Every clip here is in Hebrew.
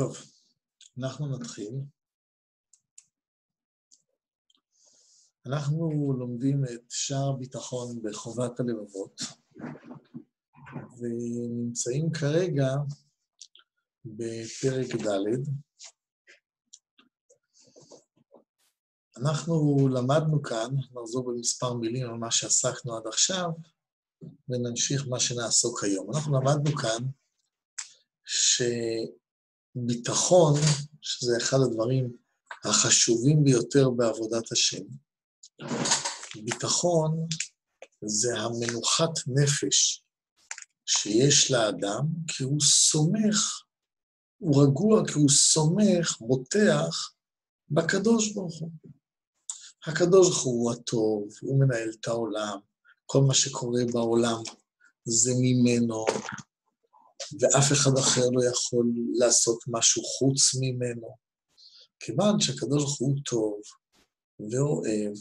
טוב, אנחנו נתחיל. אנחנו לומדים את שער הביטחון בחובת הלבבות, ונמצאים כרגע בפרק ד'. אנחנו למדנו כאן, נחזור במספר מילים על מה שעסקנו עד עכשיו, ונמשיך מה שנעסוק היום. אנחנו למדנו כאן שביטחון, שזה אחד הדברים החשובים ביותר בעבודת השם, ביטחון זה המנוחת נפש שיש לאדם, כי הוא סומך, הוא רגוע, כי הוא סומך, בוטח בקדוש ברוך הוא. הקדוש ברוך הוא הטוב, הוא מנהל את העולם, כל מה שקורה בעולם זה ממנו, ואף אחד אחר לא יכול לעשות משהו חוץ ממנו. כיוון שהקדוש ברוך הוא טוב ואוהב,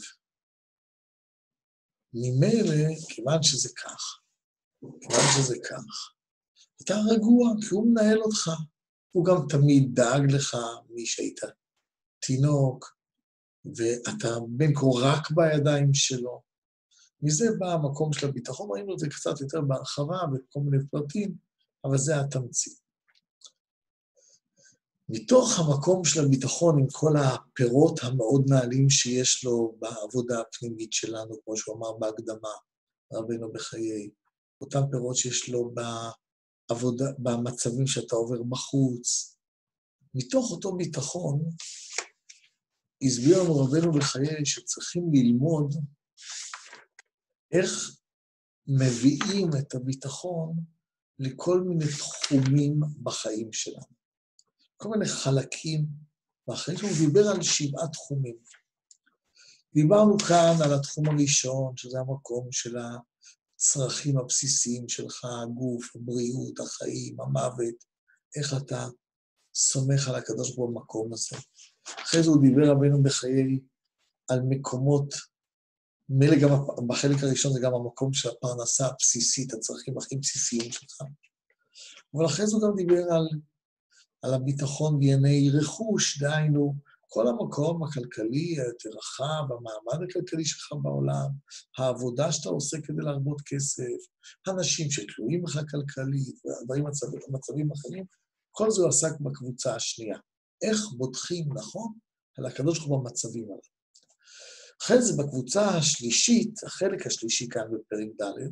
ממילא, כיוון שזה כך, אתה רגוע, כי הוא מנהל אותך. הוא גם תמיד דאג לך מי שהיית תינוק, ואתה בין כה רק בידיים שלו. מזה בא המקום של הביטחון, ראינו את זה קצת יותר בהרחבה, בכל מיני פרטים, אבל זה התמצית. מתוך המקום של הביטחון, עם כל הפירות המאוד נעלים שיש לו בעבודה הפנימית שלנו, כמו שהוא אמר בהקדמה, רבינו בחיי, אותם פירות שיש לו בעבודה, במצבים שאתה עובר בחוץ, מתוך אותו ביטחון, הסביר לנו רבינו בחיי שצריכים ללמוד איך מביאים את הביטחון לכל מיני תחומים בחיים שלנו. כל מיני חלקים בחיים שלנו, הוא דיבר על 7 תחומים. דיברנו כאן על התחום הראשון, שזה המקום של הצרכים הבסיסיים שלך, הגוף, הבריאות, החיים, המוות, איך אתה סומך על הקדוש ברוך הוא במקום הזה. אחרי זה הוא דיבר רבינו בחיי על מקומות, מילא גם בחלק הראשון זה גם המקום של הפרנסה הבסיסית, הצרכים הכי בסיסיים שלך. אבל אחרי זה הוא גם דיבר על הביטחון בענייני רכוש, דהיינו, כל המקום הכלכלי היותר רחב, המעמד הכלכלי שלך בעולם, העבודה שאתה עושה כדי להרבות כסף, אנשים שתלויים לך כלכלית, מצבים אחרים, כל זה הוא עסק בקבוצה השנייה. איך בוטחים נכון על הקדוש ברוך הוא במצבים האלה. אחרי זה בקבוצה השלישית, החלק השלישי כאן בפרק ד',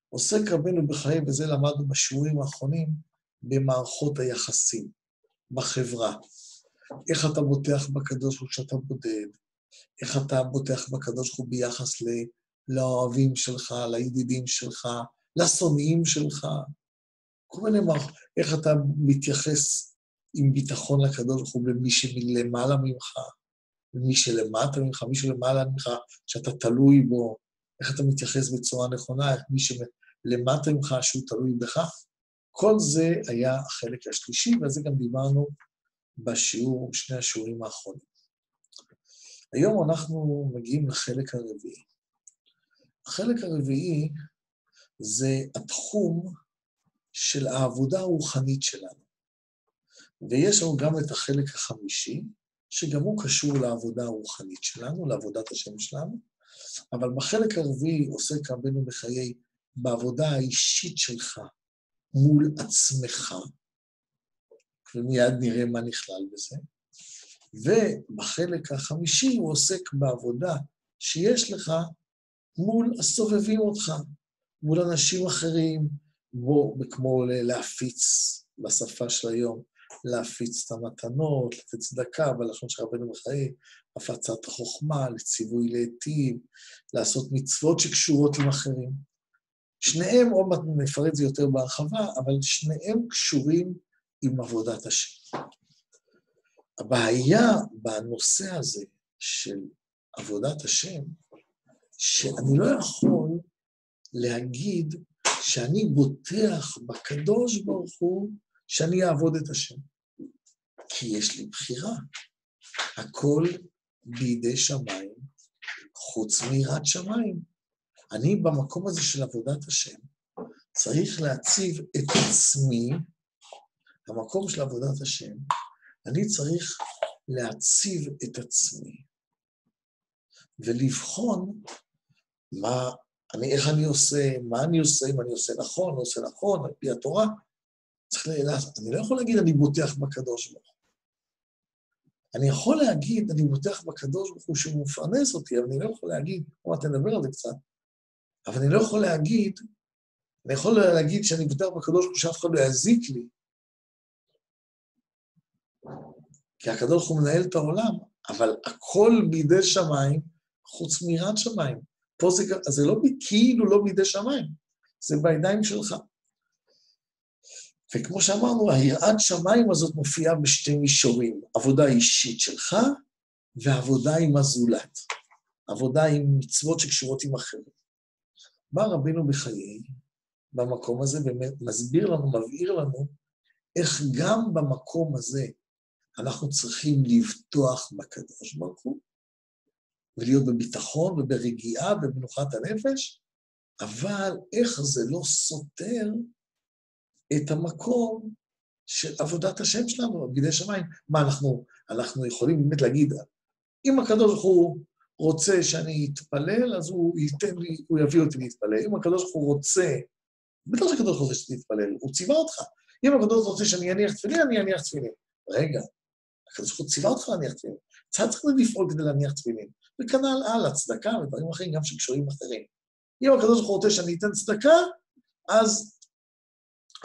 עוסק רבינו בחיי, וזה למדנו בשיעורים האחרונים, במערכות היחסים, בחברה. איך אתה בוטח בקדוש ברוך הוא שאתה בודד, איך אתה בוטח בקדוש ברוך הוא ביחס לאוהבים שלך, לידידים שלך, לשונאים שלך, כל מיני מערכות, איך אתה מתייחס עם ביטחון לקדוש ברוך הוא במי שמלמעלה ממך, ומי שלמטה ממך, מי שלמעלה ממך, שאתה תלוי בו, איך אתה מתייחס בצורה נכונה, מי שלמטה ממך שהוא תלוי בך, כל זה היה החלק השלישי, ועל זה גם דיברנו בשיעור, שני השיעורים האחרונים. היום אנחנו מגיעים לחלק הרביעי. החלק הרביעי זה התחום של העבודה הרוחנית שלנו. ויש לנו גם את החלק החמישי, שגם הוא קשור לעבודה הרוחנית שלנו, לעבודת השם שלנו, אבל בחלק הרביעי עוסק רבינו בחיי, בעבודה האישית שלך, מול עצמך, ומיד נראה מה נכלל בזה, ובחלק החמישי הוא עוסק בעבודה שיש לך מול הסובבים אותך, מול אנשים אחרים, כמו להפיץ בשפה של היום, להפיץ את המתנות, לתת צדקה, בלשון של רבינו בחיי, הפצת החוכמה, לציווי להיטיב, לעשות מצוות שקשורות עם אחרים. שניהם, עוד מעט נפרט זה יותר בהרחבה, אבל שניהם קשורים עם עבודת השם. הבעיה בנושא הזה של עבודת השם, שאני לא יכול להגיד שאני בוטח בקדוש ברוך הוא שאני אעבוד את השם. כי יש לי בחירה. הכל בידי שמיים, חוץ מיראת שמיים. אני במקום הזה של עבודת השם, צריך להציב את עצמי המקום של עבודת השם, אני צריך להציב את עצמי, ולבחון איך אני עושה, מה אני עושה, אם אני עושה נכון, לא עושה נכון, על פי התורה. אני לא יכול להגיד, אני בוטח בקדוש ברוך הוא. אני יכול להגיד, אני בוטח בקדוש ברוך הוא שהוא מפרנס אותי, אבל אני לא יכול להגיד, כמו אתה נדבר על זה קצת, אבל אני לא יכול להגיד, אני יכול להגיד שאני בוטח בקדוש ברוך הוא שאף אחד לא יזיק לי, כי הקדוש ברוך הוא מנהל את העולם, אבל הכל בידי שמיים, חוץ מיראת שמיים. פה זה לא כאילו לא בידי שמיים, זה בידיים שלך. וכמו שאמרנו, היראת שמיים הזאת מופיעה בשתי מישורים, עבודה אישית שלך ועבודה עם הזולת, עבודה עם מצוות שקשורות עם אחרים. בא רבינו בחיי, במקום הזה, ומסביר לנו, מבהיר לנו, איך גם במקום הזה אנחנו צריכים לבטוח בקדוש ברוך הוא, ולהיות בביטחון וברגיעה ובמנוחת הנפש, אבל איך זה לא סותר את המקום של עבודת השם שלנו, בידי שמיים. מה אנחנו יכולים באמת להגיד, אם הקדוש ברוך הוא רוצה שאני אתפלל, אז הוא ייתן לי, הוא יביא אותי להתפלל. אם הקדוש ברוך הוא רוצה, בטח שהקדוש ברוך הוא רוצה שתתפלל, הוא ציווה אותך. אם הקדוש ברוך הוא רוצה שאני אניח תפילין, אני אניח תפילין. רגע, הקדוש ברוך הוא ציווה אותך להניח תפילין. צריך לפעול כדי להניח תפילין. וכנ"ל על הצדקה ודברים אחרים, גם שקשורים אחרים. אם הקדוש ברוך הוא רוצה שאני אתן צדקה, אז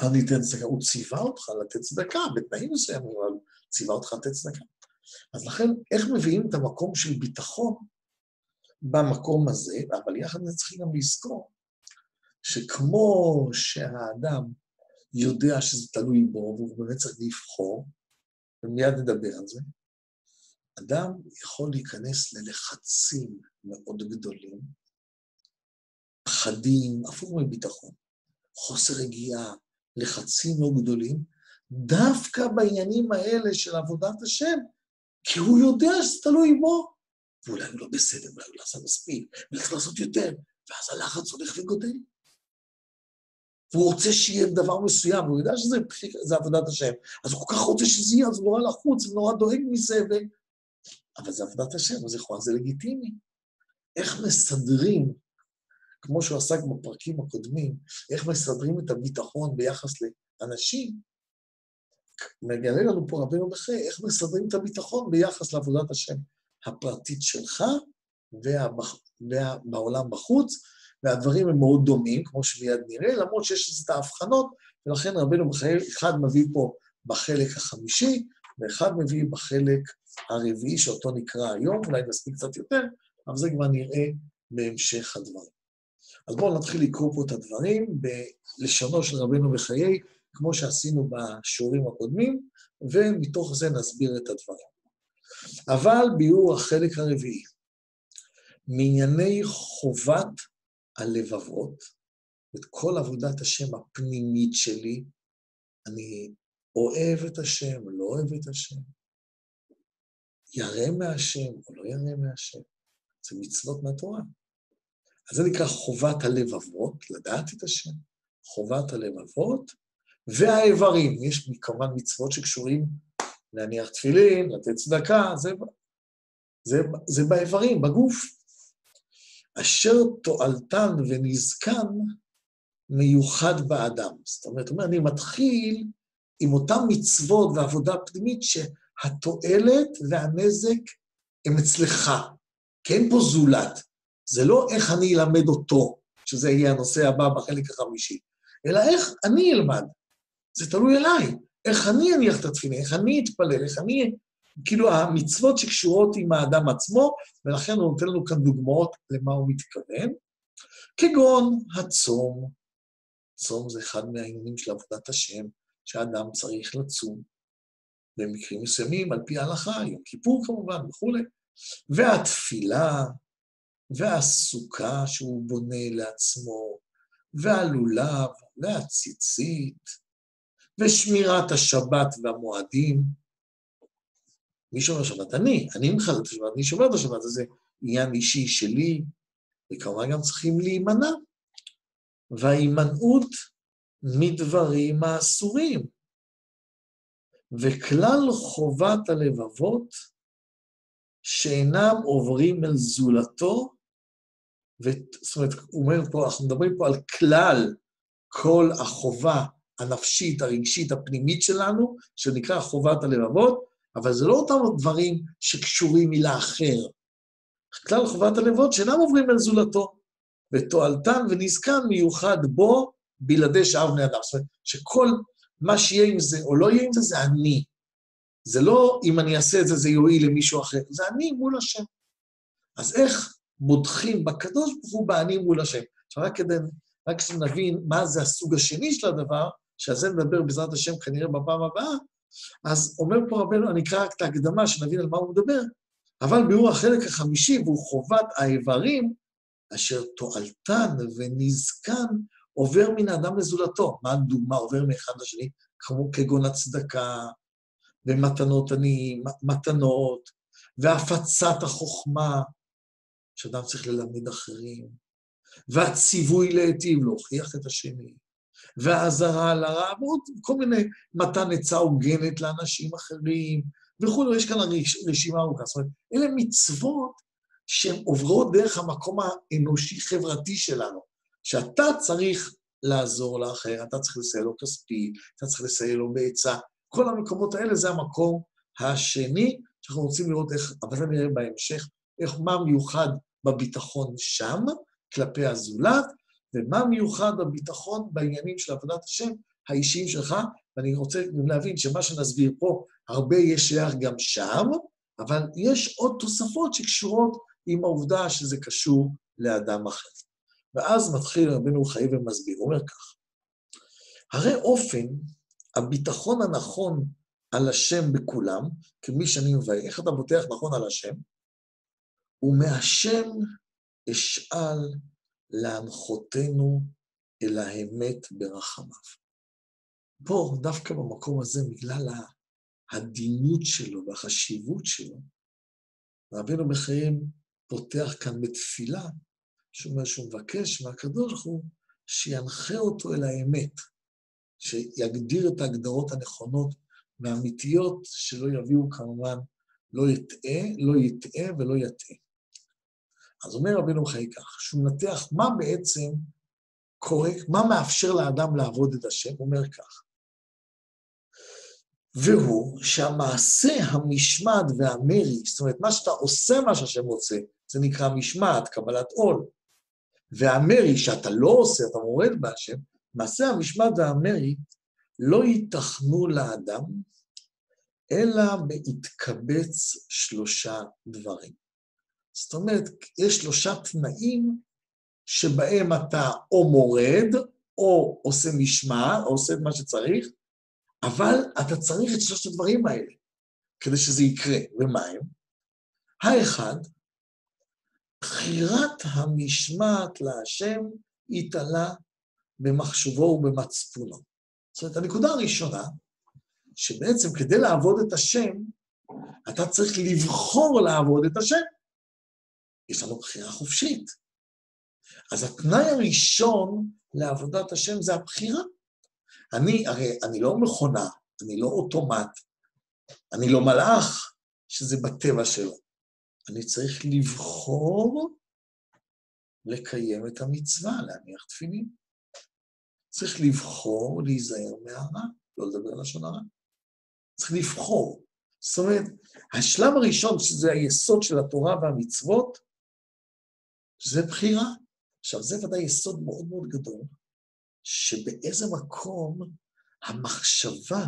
אני אתן צדקה. הוא ציווה אותך לתת צדקה, בתנאים מסוימים, אבל ציווה אותך לתת צדקה. אז לכן, איך מביאים את המקום של ביטחון במקום הזה, אבל יחד צריכים גם לזכור, שכמו שהאדם יודע שזה תלוי בו, והוא באמת צריך לבחור, ומיד נדבר על זה, אדם יכול להיכנס ללחצים מאוד גדולים, פחדים, הפוך מביטחון, חוסר רגיעה, לחצים מאוד גדולים, דווקא בעניינים האלה של עבודת השם, כי הוא יודע שזה תלוי בו, ואולי הוא לא בסדר, אולי הוא לא עשה מספיק, ולכן לעשות יותר, ואז הלחץ הולך וגודל. והוא רוצה שיהיה דבר מסוים, והוא יודע שזה עבודת השם, אז הוא כל כך רוצה שזה יהיה, אז הוא נורא לחוץ, ונורא דואג מזה, אבל זה עבודת השם, אז יכול, זה לגיטימי. איך מסדרים, כמו שהוא עסק בפרקים הקודמים, איך מסדרים את הביטחון ביחס לאנשים, מגלה לנו פה רבינו בחיי, איך מסדרים את הביטחון ביחס לעבודת השם הפרטית שלך, ובעולם בחוץ, והדברים הם מאוד דומים, כמו שמיד נראה, למרות שיש את ההבחנות, ולכן רבינו בחיי, אחד מביא פה בחלק החמישי, ואחד מביא בחלק הרביעי, שאותו נקרא היום, אולי נספיק קצת יותר, אבל זה כבר נראה בהמשך הדברים. אז בואו נתחיל לקרוא פה את הדברים, בלשונו של רבינו בחיי, כמו שעשינו בשיעורים הקודמים, ומתוך זה נסביר את הדברים. אבל ביאור החלק הרביעי, מענייני חובת הלבבות, את כל עבודת השם הפנימית שלי, אני אוהב את השם, לא אוהב את השם, ירא מהשם או לא ירא מהשם, זה מצוות מהתורה. אז זה נקרא חובת הלבבות, לדעת את השם, חובת הלבבות, והאיברים, יש כמובן מצוות שקשורים להניח תפילין, לתת צדקה, זה באיברים, בגוף. אשר תועלתן ונזקן מיוחד באדם. זאת אומרת, אני מתחיל עם אותם מצוות ועבודה פנימית שהתועלת והנזק הם אצלך, כי אין פה זולת. זה לא איך אני אלמד אותו, שזה יהיה הנושא הבא בחלק החמישי, אלא איך אני אלמד. זה תלוי אליי, איך אני אניח את התפילין, איך אני אתפלל, איך אני... כאילו המצוות שקשורות עם האדם עצמו, ולכן הוא נותן לנו כאן דוגמאות למה הוא מתכוון, כגון הצום. צום זה אחד מהעניינים של עבודת השם, שהאדם צריך לצום, במקרים מסוימים, על פי ההלכה, יום כיפור כמובן וכו', והתפילה, והסוכה שהוא בונה לעצמו, והלולב, והציצית, ושמירת השבת והמועדים. מי שומר שבת? אני מחלל את השבת, אני שומר את השבת, זה עניין אישי שלי, וכמובן גם צריכים להימנע. וההימנעות מדברים האסורים. וכלל חובת הלבבות שאינם עוברים אל זולתו, זאת אומרת, הוא אומר פה, אנחנו מדברים פה על כלל כל החובה הנפשית, הרגשית, הפנימית שלנו, שנקרא חובת הלבבות, אבל זה לא אותם דברים שקשורים מילה אחר. כלל חובת הלבבות שאינם עוברים אל זולתו, ותועלתן ונזקן מיוחד בו בלעדי שאר בני אדם. זאת אומרת, שכל מה שיהיה עם זה או לא יהיה עם זה, זה אני. זה לא אם אני אעשה את זה, זה יועיל למישהו אחר, זה אני מול השם. אז איך בודחים בקדוש ברוך הוא באני מול השם? עכשיו רק שנבין מה זה הסוג השני של הדבר, שעל זה נדבר בעזרת השם כנראה בפעם הבאה, אז אומר פה רבנו, אני אקרא רק את ההקדמה שנבין על מה הוא מדבר, אבל ביאור החלק החמישי, והוא חובת האיברים, אשר תועלתן ונזקן עובר מן האדם לזולתו. מה הדוגמה עובר מאחד לשני? כמו כגון הצדקה, ומתנות מתנות, והפצת החוכמה, שאדם צריך ללמד אחרים, והציווי להיטיב, להוכיח את השני, והעזרה על הרע, ועוד כל מיני מתן עצה הוגנת לאנשים אחרים, וכו', יש כאן רשימה ארוכה. זאת אומרת, אלה מצוות שהן עוברות דרך המקום האנושי-חברתי שלנו, שאתה צריך לעזור לאחר, אתה צריך לסייע לו כספי, אתה צריך לסייע לו בעצה, כל המקומות האלה זה המקום השני, שאנחנו רוצים לראות איך, אבל זה נראה בהמשך, מה מיוחד בביטחון שם, כלפי הזולת, ומה מיוחד בביטחון בעניינים של עבודת השם, האישיים שלך, ואני רוצה להבין שמה שנסביר פה, הרבה יש שייך גם שם, אבל יש עוד תוספות שקשורות עם העובדה שזה קשור לאדם אחר. ואז מתחיל רבנו חיי ומסביר, הוא אומר כך, הרי אופן הביטחון הנכון על השם בכולם, כמי שאני מביא, איך אתה בוטח נכון על השם? ומהשם אשאל להנחותנו אל האמת ברחמיו. פה, דווקא במקום הזה, בגלל העדינות שלו והחשיבות שלו, רבנו בחיים פותח כאן בתפילה, שאומר שהוא מבקש מהקדוש ברוך הוא שינחה אותו אל האמת, שיגדיר את ההגדרות הנכונות והאמיתיות, שלא יביאו כמובן, לא יטעה ולא יטעה. אז אומר רבנו חיי כך, שהוא מנתח מה בעצם קורה, מה מאפשר לאדם לעבוד את השם, הוא אומר כך, והוא שהמעשה המשמעת והמרי, זאת אומרת, מה שאתה עושה מה שהשם רוצה, זה נקרא משמעת, קבלת עול, והמרי שאתה לא עושה, אתה מורד בהשם, מעשה המשמעת והמרי לא ייתכנו לאדם, אלא בהתקבץ 3 דברים. זאת אומרת, יש 3 תנאים שבהם אתה או מורד, או עושה משמעת, או עושה את מה שצריך, אבל אתה צריך את 3 הדברים האלה, כדי שזה יקרה. ומה הם? האחד, בחירת המשמעת להשם התעלה במחשבו ובמצפונו. זאת אומרת, הנקודה הראשונה, שבעצם כדי לעבוד את השם, אתה צריך לבחור לעבוד את השם. יש לנו בחירה חופשית. אז התנאי הראשון לעבודת השם זה הבחירה. הרי אני לא מכונה, אני לא אוטומט, אני לא מלאך, שזה בטבע שלו. אני צריך לבחור לקיים את המצווה, להניח תפילין. צריך לבחור להיזהר מהרע, לא לדבר על לשון הרע. צריך לבחור. זאת אומרת, השלב הראשון, שזה היסוד של התורה והמצוות, זה בחירה. עכשיו, זה ודאי יסוד מאוד מאוד גדול, שבאיזה מקום המחשבה,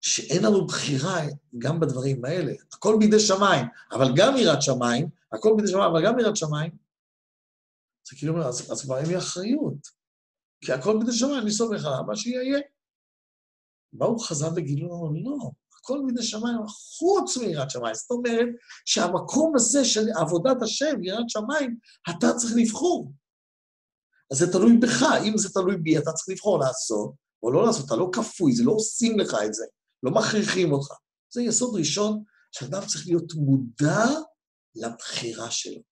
שאין לנו בחירה גם בדברים האלה, הכל בידי שמיים, אבל גם יראת שמיים, הכל בידי שמיים, אבל גם יראת שמיים, זה כאילו אומר, אז כבר אין לי אחריות, כי הכל בידי שמיים, אני סומך עליו, מה שיהיה. באו חז"ל וגילו לנו, לא, הכל בידי שמיים, חוץ מיראת שמיים. זאת אומרת שהמקום הזה של עבודת השם, יראת שמיים, אתה צריך לבחור. אז זה תלוי בך, אם זה תלוי בי, אתה צריך לבחור לעשות, או לא לעשות, אתה לא כפוי, זה לא עושים לך את זה, לא מכריחים אותך. זה יסוד ראשון, שאדם צריך להיות מודע לבחירה שלו.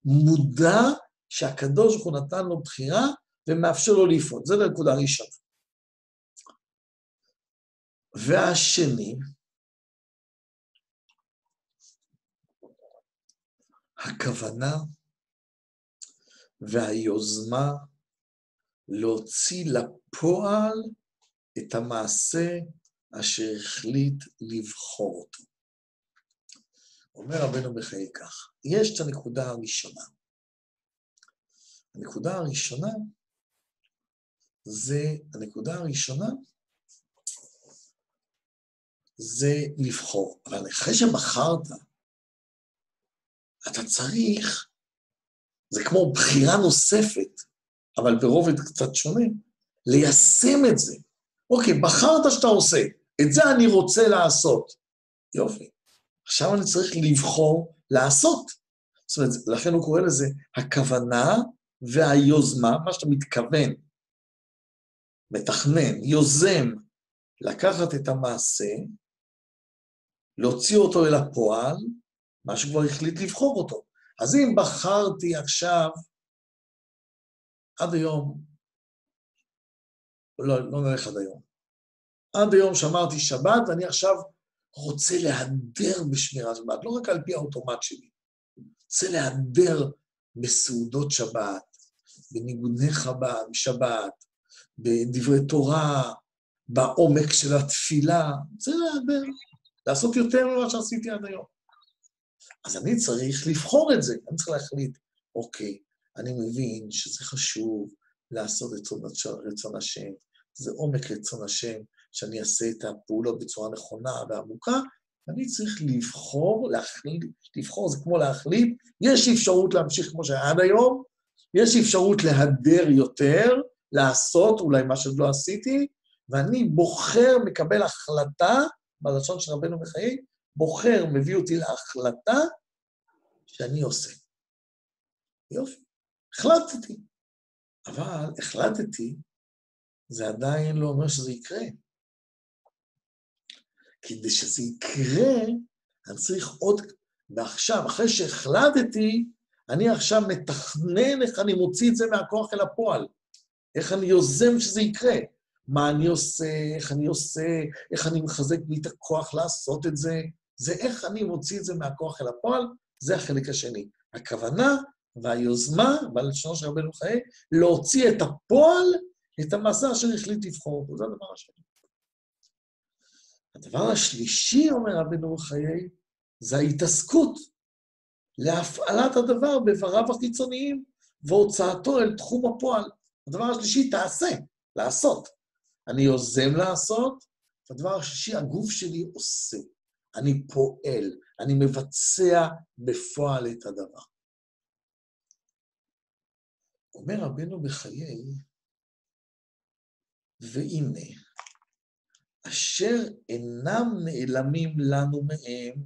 מודע שהקדוש ברוך הוא נתן לו בחירה, ומאפשר לו לפעול. זה לנקודה ראשונה. והשני, הכוונה והיוזמה להוציא לפועל את המעשה אשר החליט לבחור אותו. אומר רבנו בחיי כך, יש את הנקודה הראשונה. זה לבחור. אבל אחרי שבחרת, אתה צריך, זה כמו בחירה נוספת, אבל ברובד קצת שונה, ליישם את זה. אוקיי, בחרת שאתה עושה, את זה אני רוצה לעשות. יופי. עכשיו אני צריך לבחור לעשות. זאת אומרת, לכן הוא קורא לזה הכוונה והיוזמה, מה שאתה מתכוון, מתכנן, יוזם, לקחת את המעשה, להוציא אותו אל הפועל, מה שכבר החליט לבחור אותו. אז אם בחרתי עכשיו, עד היום, לא נלך עד היום, עד היום שמרתי שבת, ואני עכשיו רוצה להדר בשמירת שבת, לא רק על פי האוטומט שלי, רוצה להדר בסעודות שבת, בניגוני שבת, בדברי תורה, בעומק של התפילה, רוצה להדר, לעשות יותר ממה שעשיתי עד היום. אז אני צריך לבחור את זה, אני צריך להחליט, אוקיי, אני מבין שזה חשוב לעשות את רצון השם, זה עומק רצון השם, שאני אעשה את הפעולות בצורה נכונה ועמוקה, ואני צריך לבחור, לבחור זה כמו להחליט, יש אפשרות להמשיך כמו שהיה עד היום, יש אפשרות להדר יותר, לעשות אולי מה שעוד לא עשיתי, ואני בוחר, מקבל החלטה, בלשון של רבנו בחיי, בוחר, מביא אותי להחלטה שאני עושה. יופי, החלטתי. אבל החלטתי, זה עדיין לא אומר שזה יקרה. כדי שזה יקרה, אני צריך עוד, ועכשיו, אחרי שהחלטתי, אני עכשיו מתכנן איך אני מוציא את זה מהכוח אל הפועל. איך אני יוזם שזה יקרה. מה אני עושה, איך אני מחזק בי את הכוח לעשות את זה. זה איך אני מוציא את זה מהכוח אל הפועל, זה החלק השני. הכוונה והיוזמה, בלשונו של רבנו בחיי, להוציא את הפועל, את המעשה אשר החליט לבחור אותו. זה הדבר השני. הדבר השלישי, אומר רבנו בחיי, זה ההתעסקות להפעלת הדבר בבריו החיצוניים, והוצאתו אל תחום הפועל. הדבר השלישי, תעשה, לעשות. אני יוזם לעשות, והדבר השלישי, הגוף שלי עושה. אני פועל, אני מבצע בפועל את הדבר. אומר רבנו בחיי, והנה, אשר אינם נעלמים לנו מהם,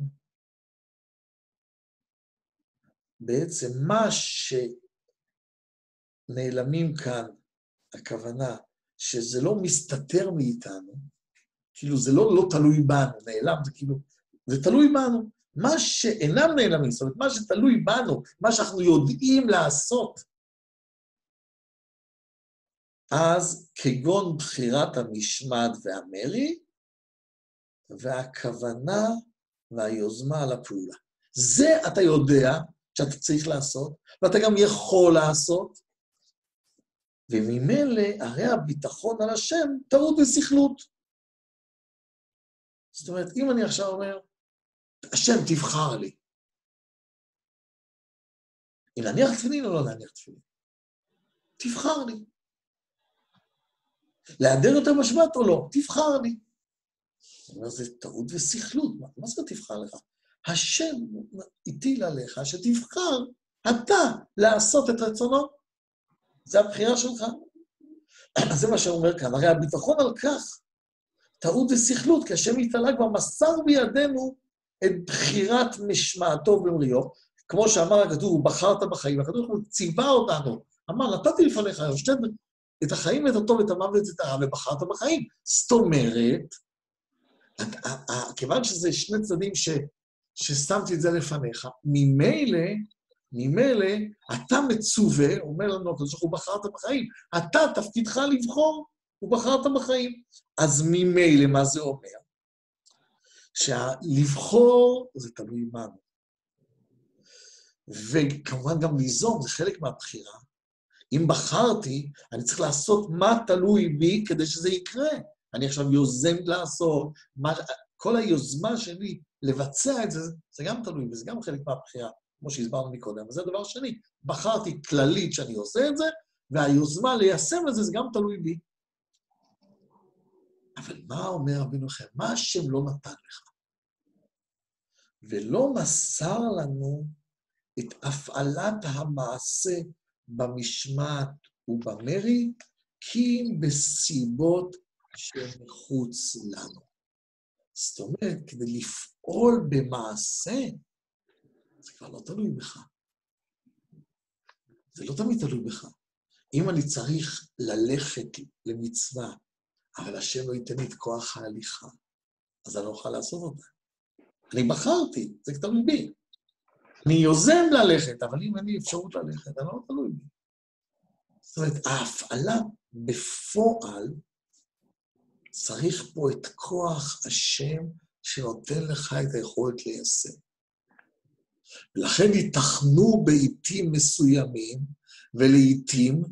בעצם מה שנעלמים כאן, הכוונה, שזה לא מסתתר מאיתנו, כאילו זה לא תלוי בנו, נעלם, זה כאילו, זה תלוי בנו. מה שאינם נעלמים, זאת אומרת, מה שתלוי בנו, מה שאנחנו יודעים לעשות, אז כגון בחירת המשמעת והמרי, והכוונה והיוזמה על הפעולה. זה אתה יודע שאתה צריך לעשות, ואתה גם יכול לעשות, וממילא הרי הביטחון על השם טעות בסכלות. זאת אומרת, אם אני עכשיו אומר, השם תבחר לי, אם להניח תפילין או לא להניח תפילין, תבחר לי. להיעדר יותר בשבת או לא, תבחר לי. זאת אומרת, זה טעות וסכלות, מה זה תבחר לך? השם הטיל עליך שתבחר אתה לעשות את רצונו. זה הבחירה שלך. אז זה מה שאומר כאן, הרי הביטחון על כך, טעות וסכלות, כי השם יתעלה כבר מסר בידינו את בחירת משמעתו במריו, כמו שאמר הכתוב, הוא בחרת בחיים, הכתוב הוא ציווה אותנו, אמר, נתתי לפניך את החיים ואת הטוב ואת המוות ואת הרע, ובחרת בחיים. זאת אומרת, כיוון שזה שני צדדים ששמתי את זה לפניך, ממילא, אתה מצווה, אומר לנו, הוא בחרת בחיים, אתה תפקידך לבחור, ובחרת בחיים. אז ממילא מה זה אומר? שלבחור זה תלוי בנו. וכמובן גם ליזום, זה חלק מהבחירה. אם בחרתי, אני צריך לעשות מה תלוי בי כדי שזה יקרה. אני עכשיו יוזם לעשות, כל היוזמה שלי לבצע את זה, זה גם תלוי, וזה גם חלק מהבחירה, כמו שהסברנו מקודם. וזה הדבר שני, בחרתי כללית שאני עושה את זה, והיוזמה ליישם את זה, זה גם תלוי בי. אבל מה אומר רבינו לכם? מה השם לא נתן לך? ולא מסר לנו את הפעלת המעשה במשמעת ובמרי, כי בסיבות שמחוץ לנו. זאת אומרת, כדי לפעול במעשה, זה כבר לא תלוי בך. זה לא תמיד תלוי בך. אם אני צריך ללכת למצווה, אבל השם לא ייתן לי את כוח ההליכה, אז אני לא אוכל לעשות אותה. אני בחרתי, זה תלוי בי. אני יוזם ללכת, אבל אם אין לי אפשרות ללכת, אני לא תלוי בי. זאת אומרת, ההפעלה בפועל, צריך פה את כוח השם שנותן לך את היכולת ליישם. ולכן ייתכנו בעיתים מסוימים, ולעיתים,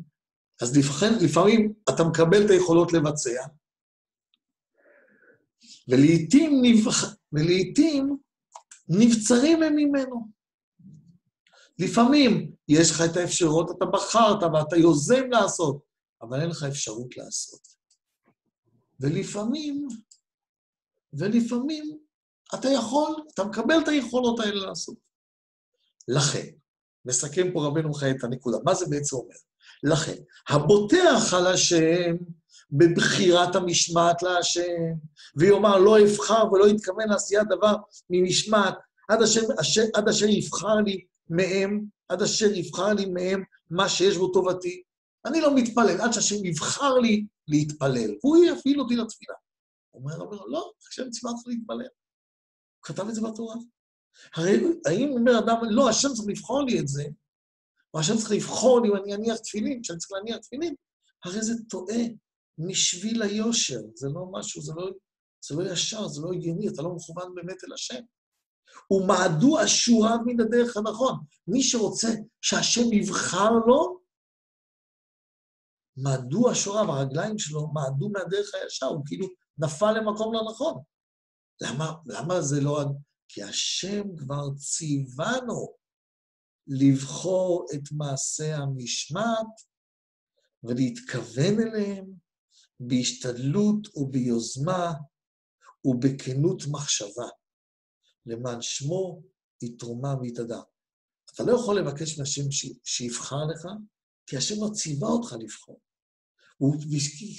אז לפעמים אתה מקבל את היכולות לבצע, ולעיתים נבצרים הם ממנו. לפעמים יש לך את האפשרות, אתה בחרת ואתה יוזם לעשות, אבל אין לך אפשרות לעשות. ולפעמים אתה יכול, אתה מקבל את היכולות האלה לעשות. לכן, מסכם פה רבנו חי את הנקודה, מה זה בעצם אומר? לכן, הבוטח על השם בבחירת המשמעת להשם, ויאמר לא אבחר ולא יתכוון לעשיית דבר ממשמעת, עד אשר יבחר לי מהם מה שיש בו טובתי. אני לא מתפלל, עד שהשם יבחר לי להתפלל, הוא יפעיל אותי לתפילה. אומר רבנו, לא, השם ציווה אותך להתפלל. הוא כתב את זה בתורה. הרי האם אומר אדם, לא, השם צריך לבחור לי את זה, או השם צריך לבחור לי אם אני אניח תפילין, שאני צריך להניח תפילין, הרי זה טועה משביל היושר, זה לא משהו, זה לא ישר, זה לא הגיוני, אתה לא מכוון באמת אל השם. ומעדו אשוריו מן הדרך הנכון. מי שרוצה שהשם יבחר לו, מעדו אשוריו, הרגליים שלו, מעדו מהדרך הישר, הוא כאילו נפל למקום לא נכון. למה זה לא... כי השם כבר ציוונו לבחור את מעשה המשמעת ולהתכוון אליהם בהשתדלות וביוזמה ובכנות מחשבה, למען שמו יתרומם ויתהדר. אתה לא יכול לבקש מהשם שיבחר לך, כי השם לא ציווה אותך לבחור. הוא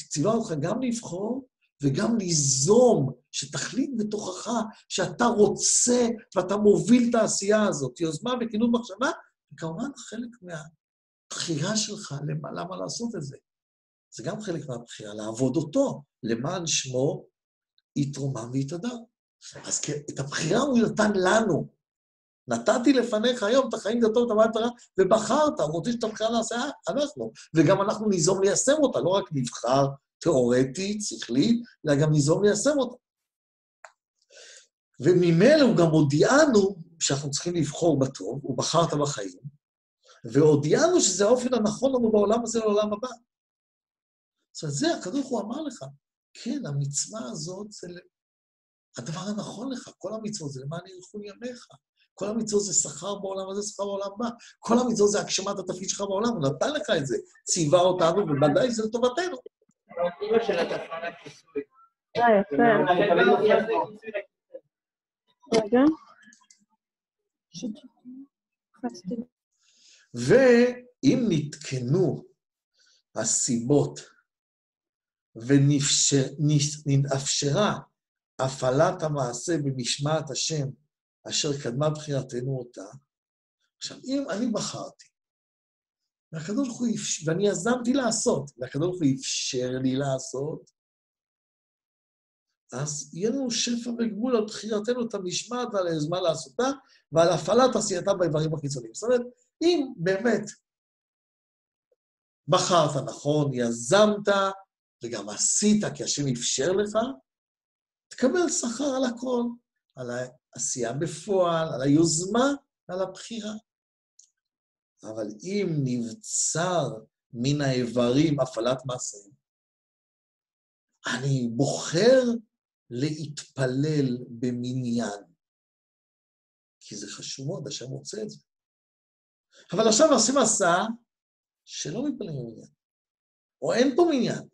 ציווה אותך גם לבחור, וגם ליזום, שתחליט בתוכך שאתה רוצה ואתה מוביל את העשייה הזאת, יוזמה וכנות מחשבה, וכמובן חלק מהבחירה שלך למה לעשות את זה. זה גם חלק מהבחירה, לעבוד אותו, למען שמו יתרומם ויתהדר. אז את הבחירה הוא נתן לנו. נתתי לפניך היום את החיים דתו ואת המעט הרע, ובחרת, הוא רוצה שאת הבחירה נעשה אנחנו, וגם אנחנו ניזום ליישם אותה, לא רק נבחר, תיאורטית, שכלית, אלא גם ניזום ליישם אותה. וממילא הוא גם הודיענו שאנחנו צריכים לבחור בטוב, הוא בחרת בחיים, והודיענו שזה האופן הנכון לנו בעולם הזה לעולם הבא. זאת אומרת, זה הקדוש הוא אמר לך, כן, המצווה הזאת זה הדבר הנכון לך, כל המצוות זה למען ילכו ימיך, כל המצוות זה שכר בעולם הזה, שכר בעולם הבא, כל המצוות זה הגשמת התפקיד שלך בעולם, הוא נתן לך את זה, ציווה אותנו, ובוודאי זה לטובתנו. יפה. רגע. ואם נתקנו הסיבות ונתאפשרה הפעלת המעשה במשמעת השם אשר קדמה בחירתנו אותה, עכשיו, אם אני בחרתי, ואני יזמתי לעשות, והקדוש ברוך הוא אפשר לי לעשות, אז יהיה לנו שפע וגבול על בחירתנו את המשמעת ועל היוזמה לעשותה, ועל הפעלת עשייתה באיברים החיצוניים. זאת אומרת, אם באמת בחרת נכון, יזמת, וגם עשית כי השם אפשר לך, תקבל שכר על הכל, על העשייה בפועל, על היוזמה, על הבחירה. אבל אם נבצר מן האיברים הפעלת מעשיהם, אני בוחר להתפלל במניין, כי זה חשוב מאוד, השם רוצה את זה. אבל עכשיו עושים מסע שלא מתפללים במניין, או אין פה מניין.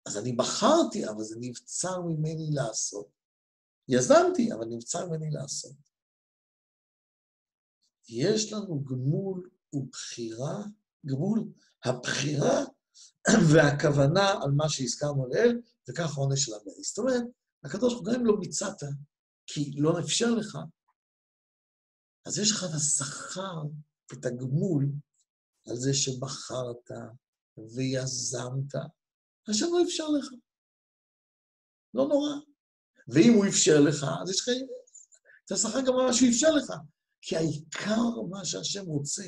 אז אני בחרתי, אבל זה נבצר ממני לעשות. יזמתי, אבל נבצר ממני לעשות. יש לנו גמול ובחירה, גמול הבחירה והכוונה על מה שהזכרנו לעיל, וכך העונש של המרי. זאת אומרת, הקדוש ברוך הוא גם אם לא ביצעת, כי לא אפשר לך, אז יש לך את השכר, את הגמול, על זה שבחרת ויזמת, השם לא אפשר לך. לא נורא. ואם הוא אפשר לך, אז יש לך את השכר גם על מה שהוא אפשר לך. כי העיקר מה שהשם רוצה,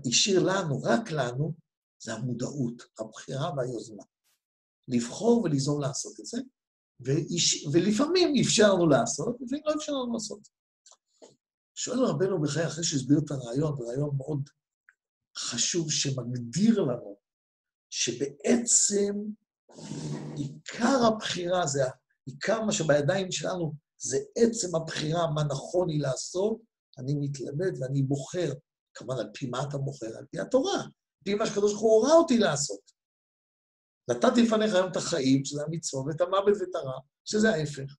השאיר לנו, רק לנו, זה המודעות, הבחירה והיוזמה. לבחור וליזום לעשות את זה, ולפעמים אפשר לנו לעשות, ולפעמים לא אפשר לנו לעשות. שואל רבנו בחיי, אחרי שהסביר את הרעיון, ורעיון מאוד חשוב שמגדיר לנו, שבעצם עיקר הבחירה, זה עיקר מה שבידיים שלנו, זה עצם הבחירה, מה נכון היא לעשות, אני מתלמד ואני בוחר, כמובן על פי מה אתה בוחר, על פי התורה, על פי מה שקדוש ברוך הוא הורה אותי לעשות. נתתי לפניך היום את החיים, שזה המצוות, ואת המוות ואת הרע, שזה ההפך.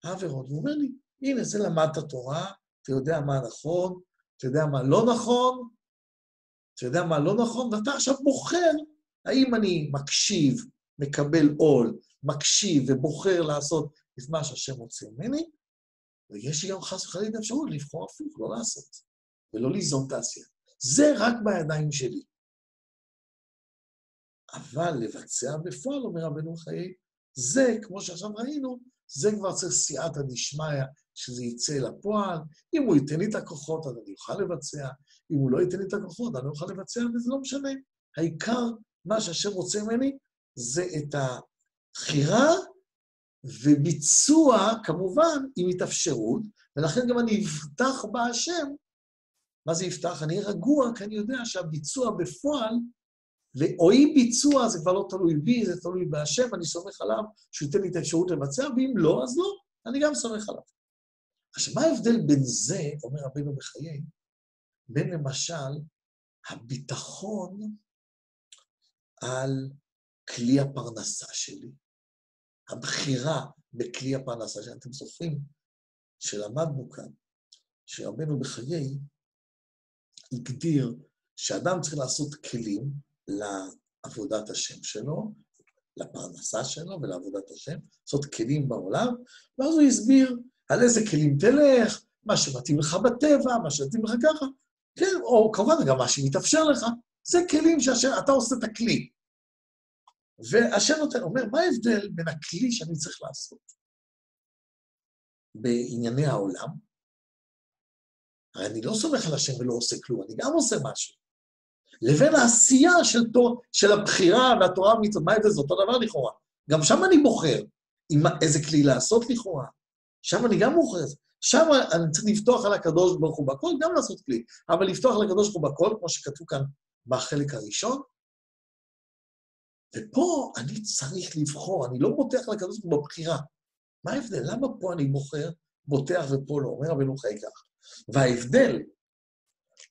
העבירות, הוא אומר לי, הנה, זה למדת תורה, אתה יודע מה נכון, אתה יודע מה לא נכון, אתה יודע מה לא נכון, ואתה עכשיו בוחר, האם אני מקשיב, מקבל עול, מקשיב ובוחר לעשות את מה שהשם רוצה ממני, ויש לי גם חס וחלילה אפשרות לבחור הפוך, לא לעשות, ולא ליזום תעשייה. זה רק בידיים שלי. אבל לבצע בפועל, אומר רבנו חיי, זה, כמו שעכשיו ראינו, זה כבר צריך סייעתא דשמיא, שזה יצא לפועל. אם הוא ייתן לי את הכוחות, אז אני אוכל לבצע. אם הוא לא ייתן לי את הכוחות, אני אוכל לבצע, וזה לא משנה. העיקר, מה שהשם רוצה ממני, זה את הבחירה וביצוע, כמובן, עם התאפשרות, ולכן גם אני אפתח בהשם. מה זה יפתח? אני רגוע, כי אני יודע שהביצוע בפועל, או אי ביצוע זה כבר לא תלוי בי, זה תלוי בהשם, אני סומך עליו שהוא ייתן לי את האפשרות לבצע, ואם לא, אז לא, אני גם סומך עליו. עכשיו, מה ההבדל בין זה, אומר רבנו בחיי, בין למשל הביטחון על כלי הפרנסה שלי, הבחירה בכלי הפרנסה שלי, אתם זוכרים שלמדנו כאן, שרבנו בחיי הגדיר שאדם צריך לעשות כלים לעבודת השם שלו, לפרנסה שלו ולעבודת השם, לעשות כלים בעולם, ואז הוא הסביר על איזה כלים תלך, מה שמתאים לך בטבע, מה שמתאים לך ככה, כן, או כמובן גם מה שמתאפשר לך, זה כלים שאתה עושה את הכלי. והשם אומר, מה ההבדל בין הכלי שאני צריך לעשות בענייני העולם? הרי אני לא סומך על השם ולא עושה כלום, אני גם עושה משהו. לבין העשייה של הבחירה והתורה והמצוות, מה ההבדל? זה אותו דבר לכאורה. גם שם אני בוחר איזה כלי לעשות לכאורה. שם אני גם בוחר. שם אני צריך לפתוח על הקדוש ברוך הוא בכל, גם לעשות כלי. אבל לפתוח על הקדוש ברוך הוא בכל, כמו שכתוב כאן בחלק הראשון. ופה אני צריך לבחור, אני לא בוטח על הקדוש ברוך הוא בבחירה. מה ההבדל? למה פה אני בוחר, בוטח ופה לא? אומר רבנו חיי כך. וההבדל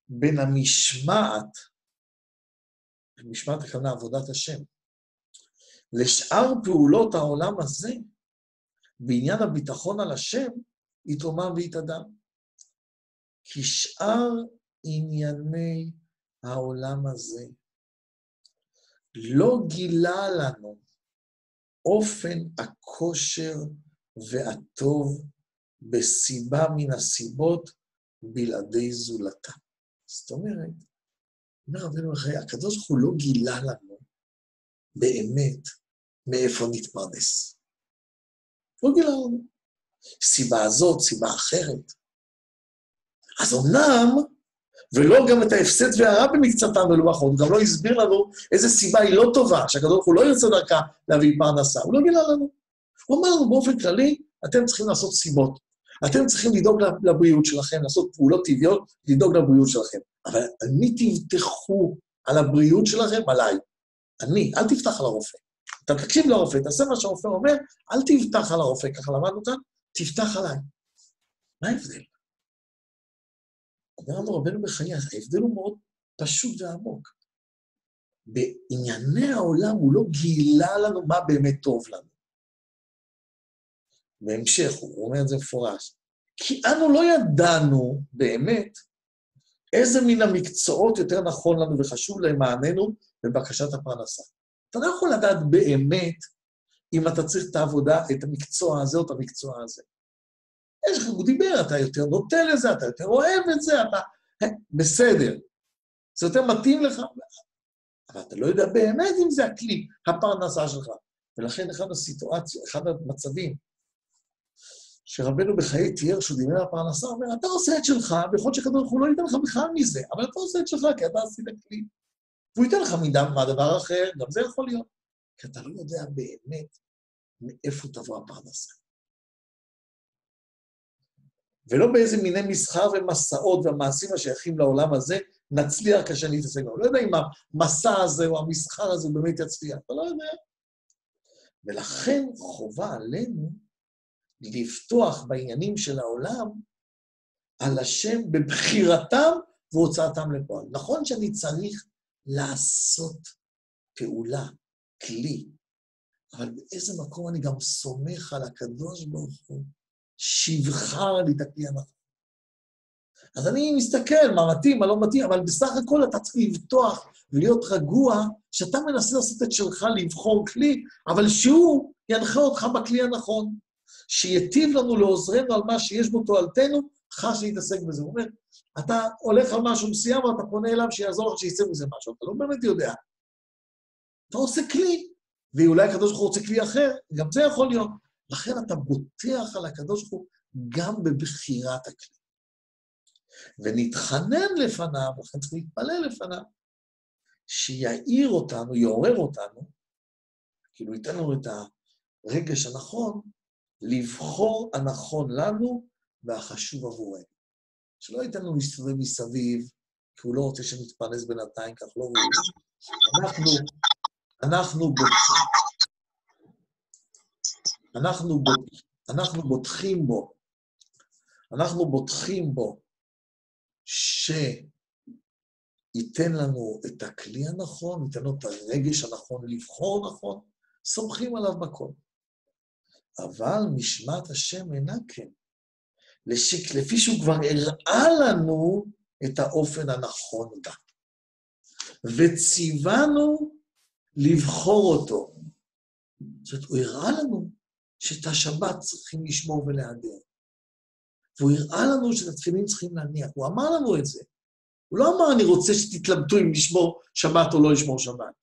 בין המשמעת, משמעת הכוונה עבודת השם, לשאר פעולות העולם הזה, בעניין הביטחון על השם, יתרומם ויתאדם. כי שאר ענייני העולם הזה לא גילה לנו אופן הכושר והטוב בסיבה מן הסיבות בלעדי זולתה. זאת אומרת, אומר רבנו בחיי, הקדוש ברוך הוא לא גילה לנו באמת מאיפה נתפרנס. לא גילה לנו. סיבה הזאת, סיבה אחרת. אז אומנם ולא גם את ההפסד והרע במקצתם ולא בחוד, הוא גם לא הסביר לנו איזה סיבה היא לא טובה, שהקדוש ברוך הוא לא ירצה דרכה להביא פרנסה, הוא לא גילה לנו. הוא אמר לנו באופן כללי, אתם צריכים לעשות סיבות, אתם צריכים לדאוג לבריאות שלכם, לעשות פעולות טבעיות, לדאוג לבריאות שלכם. אבל מי תבטחו על הבריאות שלכם? עליי. אל תפתח על הרופא. אתה תקשיב לרופא, תעשה מה שהרופא אומר, אל תפתח על הרופא, ככה למדנו כאן, תפתח עליי. מה ההבדל? אומר לנו רבנו בחיי, ההבדל הוא מאוד פשוט ועמוק. בענייני העולם הוא לא גילה לנו מה באמת טוב לנו. בהמשך, הוא אומר את זה מפורש. כי אנו לא ידענו באמת איזה מן המקצועות יותר נכון לנו וחשוב למעננו בבקשת הפרנסה. אתה לא יכול לדעת באמת אם אתה צריך את העבודה, את המקצוע הזה או את המקצוע הזה. יש לך, הוא דיבר, אתה יותר נוטה לזה, אתה יותר אוהב את זה, אתה... בסדר. זה יותר מתאים לך, אבל אתה לא יודע באמת אם זה הכלי, הפרנסה שלך. ולכן אחד המצבים, שרבנו בחיי תיאר שהוא דיבר על הפרנסה, אומר, אתה עושה את שלך, ויכול להיות שהקדוש ברוך הוא לא ייתן לך בכלל מזה, אבל אתה עושה את שלך, כי אתה עשית כלי. והוא ייתן לך מהדבר אחר, גם זה יכול להיות. כי אתה לא יודע באמת מאיפה תבוא הפרנסה. ולא באיזה מיני מסחר ומסעות והמעשים השייכים לעולם הזה, נצליח כאשר נתעסק. לא יודע אם המסע הזה או המסחר הזה באמת יצליח, אתה לא יודע. ולכן חובה עלינו לפתוח בעניינים של העולם על השם בבחירתם והוצאתם לפועל. נכון שאני צריך לעשות פעולה, כלי, אבל באיזה מקום אני גם סומך על הקדוש ברוך הוא, שיבחר לי את הכלי הנכון. אז אני מסתכל מה מתאים, מה לא מתאים, אבל בסך הכל אתה צריך לבטוח ולהיות רגוע, שאתה מנסה לעשות את שלך לבחור כלי, אבל שהוא ינחה אותך בכלי הנכון, שיטיב לנו לעוזרנו על מה שיש בו תועלתנו, חש להתעסק בזה. הוא אומר, אתה הולך על משהו מסוים, ואתה פונה אליו שיעזור לך שיצא מזה משהו, אתה לא באמת יודע. אתה עושה כלי, ואולי הקדוש ברוך הוא רוצה כלי אחר, גם זה יכול להיות. לכן אתה בוטח על הקדוש ברוך הוא גם בבחירת הכלי. ונתחנן לפניו, לכן צריך להתפלל לפניו, שיעיר אותנו, יעורר אותנו, כאילו ייתן לנו את הרגש הנכון, לבחור הנכון לנו והחשוב עבורנו. שלא ייתן לנו להסתובב מסביב, כי הוא לא רוצה שנתפרנס בינתיים, כך לא ראוי. אנחנו בוטחים בו, שייתן לנו את הכלי הנכון, ייתן לנו את הרגש הנכון, לבחור נכון, סומכים עליו בכל. אבל משמעת השם אינה כן. לפי שהוא כבר הראה לנו את האופן הנכון בה. וציוונו לבחור אותו. זאת אומרת, הוא הראה לנו שאת השבת צריכים לשמור ולהדר. והוא הראה לנו שאת התפילין צריכים להניח. הוא אמר לנו את זה. הוא לא אמר, אני רוצה שתתלבטו אם לשמור שבת או לא לשמור שבת.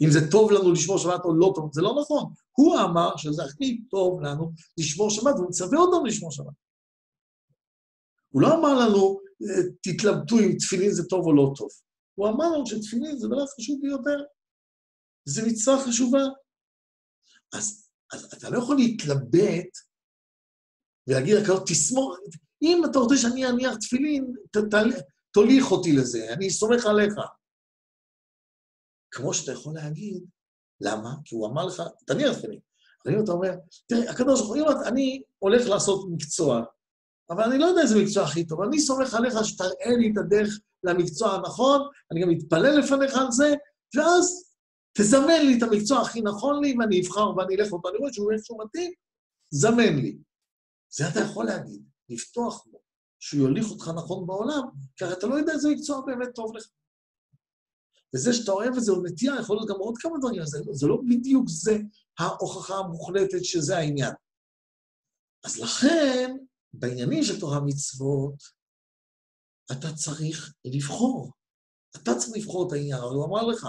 אם זה טוב לנו לשמור שבת או לא טוב, זה לא נכון. הוא אמר שזה הכי טוב לנו לשמור שבת, והוא מצווה אותנו לשמור שבת. הוא לא אמר לנו, תתלבטו אם תפילין זה טוב או לא טוב. הוא אמר לנו שתפילין זה דבר חשוב ביותר. זה מצווה חשובה. אז אתה לא יכול להתלבט ולהגיד לקרוא, תסמור, אם אתה רוצה שאני אניח תפילין, תוליך אותי לזה, אני סומך עליך. כמו שאתה יכול להגיד, למה? כי הוא אמר לך, תניח תפילין. אבל אם אתה אומר, תראה, הקדוש ברוך הוא, אני הולך לעשות מקצוע, אבל אני לא יודע איזה מקצוע הכי טוב, אני סומך עליך שתראה לי את הדרך למקצוע הנכון, אני גם מתפלל לפניך על זה, ואז תזמן לי את המקצוע הכי נכון לי, ואני אבחר ואני אלך אותו, אני רואה שהוא מתאים, זמן לי. זה אתה יכול להגיד, לפתוח בו, שהוא יוליך אותך נכון בעולם, כי אתה לא יודע איזה מקצוע באמת טוב לך. וזה שאתה אוהב את זה, או נטייה, יכול להיות גם עוד כמה דברים, זה לא בדיוק זה ההוכחה המוחלטת שזה העניין. אז לכן, בעניינים של תורה מצוות, אתה צריך לבחור. אתה צריך לבחור את העניין, אבל הוא אמר לך,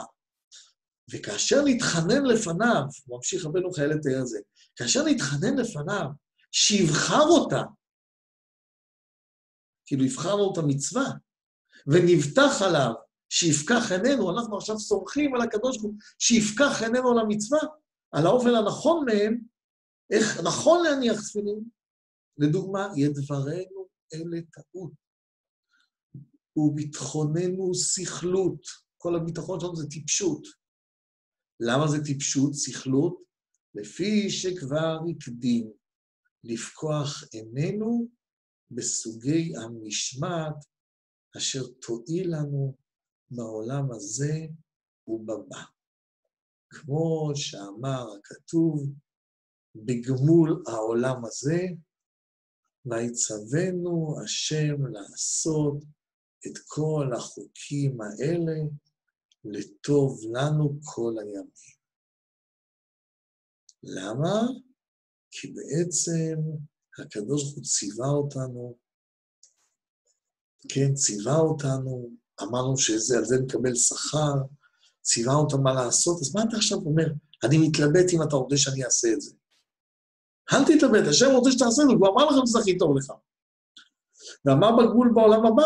וכאשר נתחנן לפניו, הוא ממשיך רבנו חיי לתאר זה, כאשר נתחנן לפניו, שיבחר אותה, כאילו הבחרנו את המצווה, ונבטח עליו שיפקח עינינו, אנחנו עכשיו סומכים על הקדוש ברוך הוא, שיפקח עינינו על המצווה, על האופן הנכון מהם, איך נכון להניח תפילין. לדוגמה, ידברנו אלה טעות, וביטחוננו שכלות, כל הביטחון שלנו זה טיפשות. למה זה טיפשות, שכלות? לפי שכבר הקדים, לפקוח עינינו בסוגי המשמעת, אשר תועיל לנו בעולם הזה ובבא. כמו שאמר הכתוב, בגמול העולם הזה, ויצוונו השם לעשות את כל החוקים האלה לטוב לנו כל הימים. למה? כי בעצם הקדוש ברוך הוא ציווה אותנו, כן, ציווה אותנו, אמרנו שעל זה נקבל שכר, ציווה אותנו מה לעשות, אז מה אתה עכשיו אומר? אני מתלבט אם אתה רוצה שאני אעשה את זה. אל תתלבט, השם רוצה שתעשה את זה, הוא אמר לכם שזה הכי טוב לך. ואמר בגבול בעולם הבא,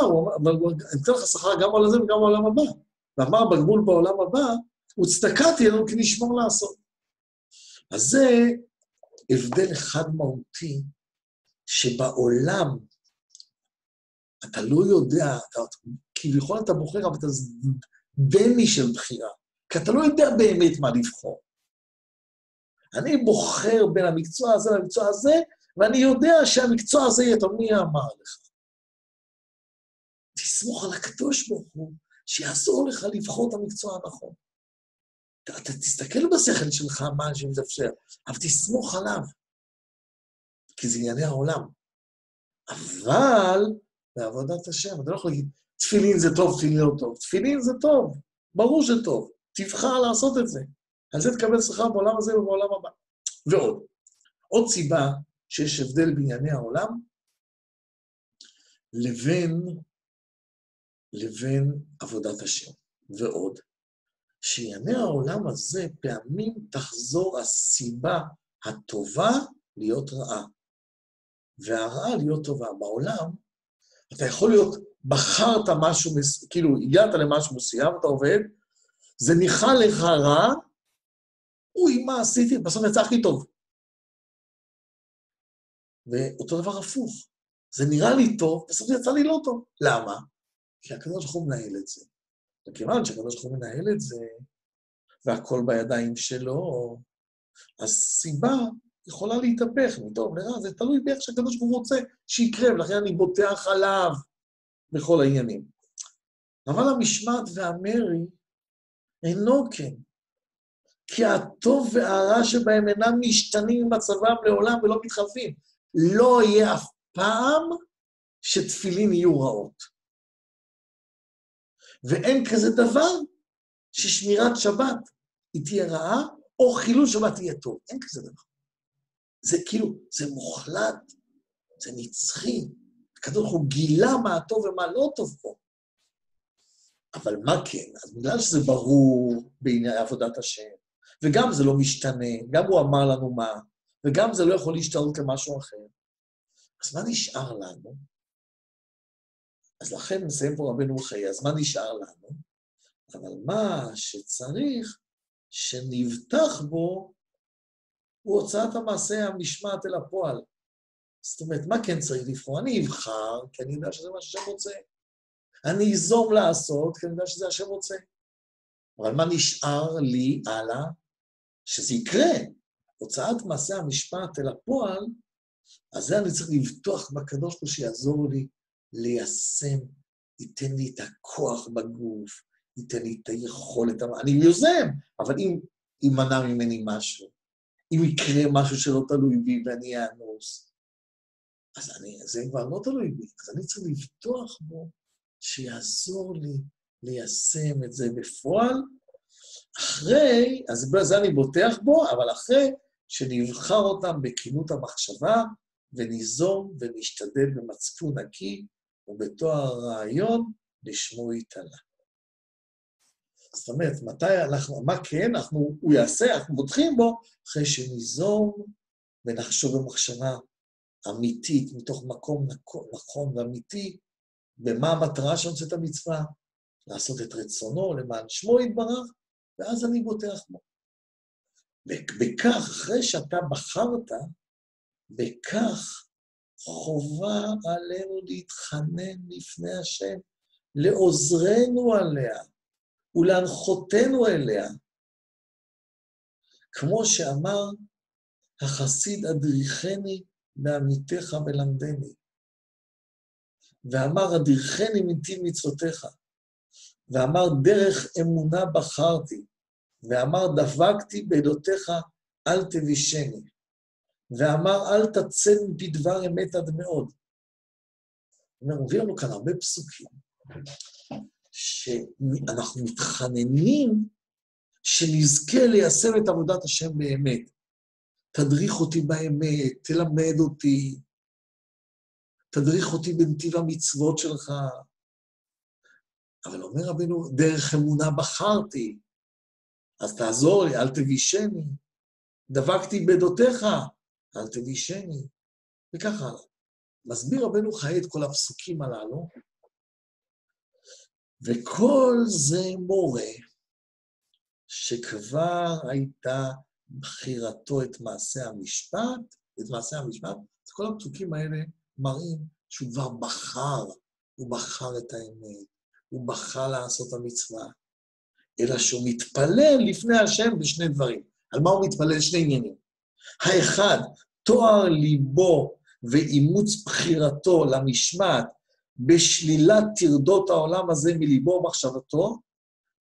אני אתן לך שכר גם על זה וגם בעולם הבא. ואמר בגבול בעולם הבא, וצדקתי לנו כי נשמור לעשות. אז זה הבדל אחד מהותי, שבעולם אתה לא יודע, כביכול אתה בוחר, אבל אתה דמי של בחירה, כי אתה לא יודע באמת מה לבחור. אני בוחר בין המקצוע הזה למקצוע הזה, ואני יודע שהמקצוע הזה יהיה טוב, מי אמר לך? תסמוך על הקדוש ברוך הוא, שיעזור לך לבחור את המקצוע הנכון. אתה תסתכל בשכל שלך מה שמתאפשר, אבל תסמוך עליו, כי זה ענייני העולם. אבל בעבודת השם, אתה לא יכול להגיד, תפילין זה טוב, תפילין לא טוב. תפילין זה טוב, ברור שטוב. תבחר לעשות את זה. על זה תקבל שכר בעולם הזה ובעולם הבא. ועוד. עוד סיבה שיש הבדל בענייני העולם, לבין עבודת השם. ועוד. שענייני העולם הזה פעמים תחזור הסיבה הטובה להיות רעה. והרעה להיות טובה. בעולם, אתה יכול להיות, בחרת משהו, כאילו הגעת למשהו מסוים, אתה עובד, זה ניחא לך רע, אוי, מה עשיתי? בסוף יצא הכי טוב. ואותו דבר הפוך. זה נראה לי טוב, בסוף יצא לי לא טוב. למה? כי הקדוש ברוך הוא מנהל את זה. וכיוון שהקדוש ברוך הוא מנהל את זה, והכל בידיים שלו, הסיבה יכולה להתהפך מטוב לרע, זה תלוי באיך שהקדוש ברוך הוא רוצה שיקרה, ולכן אני בוטח עליו בכל העניינים. אבל המשמעת והמרי אינו כן, כי הטוב והרע שבהם אינם משתנים במצבם לעולם ולא מתחלפים. לא יהיה אף פעם שתפילין יהיו רעות. ואין כזה דבר ששמירת שבת היא תהיה רעה, או חילול שבת תהיה טוב. אין כזה דבר. זה כאילו, זה מוחלט, זה נצחי. הקדוש ברוך הוא גילה מה הטוב ומה לא טוב פה. אבל מה כן? אז בגלל שזה ברור בעניין עבודת השם, וגם זה לא משתנה, גם הוא אמר לנו מה, וגם זה לא יכול להשתנות למשהו אחר. אז מה נשאר לנו? אז לכן נסיים פה רבנו חיי, אז מה נשאר לנו? אבל מה שצריך שנבטח בו, הוא הוצאת המעשה המשמעת אל הפועל. זאת אומרת, מה כן צריך לבחור? אני אבחר, כי אני יודע שזה מה שהשם רוצה. אני אזום לעשות, כי אני יודע שזה השם רוצה. אבל מה נשאר לי הלאה? שזה יקרה. הוצאת מעשה המשפט אל הפועל, אז זה אני צריך לבטוח בקדוש ברוך הוא שיעזור לי ליישם, ייתן לי את הכוח בגוף, ייתן לי את היכולת, אני יוזם, אבל אם ימנע ממני משהו, אם יקרה משהו שלא תלוי בי ואני אאנוס, אז זה כבר לא תלוי בי, אז אני צריך לבטוח בו שיעזור לי ליישם את זה בפועל, אחרי, אז בזה אני בוטח בו, אבל אחרי שנבחר אותם בכנות המחשבה, וניזום ונשתדל במצפון נקי, ובתואר הרעיון לשמו יתעלה. זאת אומרת, מה כן, הוא יעשה, אנחנו בוטחים בו, אחרי שניזום ונחשוב במחשבה אמיתית, מתוך מקום נכון ואמיתי, במה המטרה שאני עושה את המצווה? לעשות את רצונו למען שמו יתברך, ואז אני בוטח בו. בכך, אחרי שאתה בחרת, בכך חובה עלינו להתחנן לפני השם, לעוזרנו עליה ולהנחותנו אליה. כמו שאמר החסיד אדריכני מעמיתך ולמדני, ואמר אדריכני מנתיב מצוותיך, ואמר דרך אמונה בחרתי, ואמר דבקתי בעדותיך אל תבישני, ואמר אל תצא מפי דבר אמת עד מאוד. הוא מביא לנו כאן הרבה פסוקים, שאנחנו מתחננים שנזכה ליישם את עבודת השם באמת. תדריך אותי באמת, תלמד אותי, תדריך אותי בנתיב המצוות שלך. אבל אומר רבנו, דרך אמונה בחרתי, אז תעזור לי, אל תבישני. דבקתי בעדותיך, אל תבישני. וככה, מסביר רבנו חיי את כל הפסוקים הללו, וכל זה מורה שכבר הייתה בחירתו את מעשה המשפט, אז כל הפסוקים האלה מראים שהוא כבר בחר, הוא בחר את האמת, הוא בחר לעשות המצווה, אלא שהוא מתפלל לפני השם בשני דברים. על מה הוא מתפלל? שני עניינים. האחד, תואר ליבו ואימוץ בחירתו למשמעת, בשלילת תרדות העולם הזה מליבו ומחשבתו,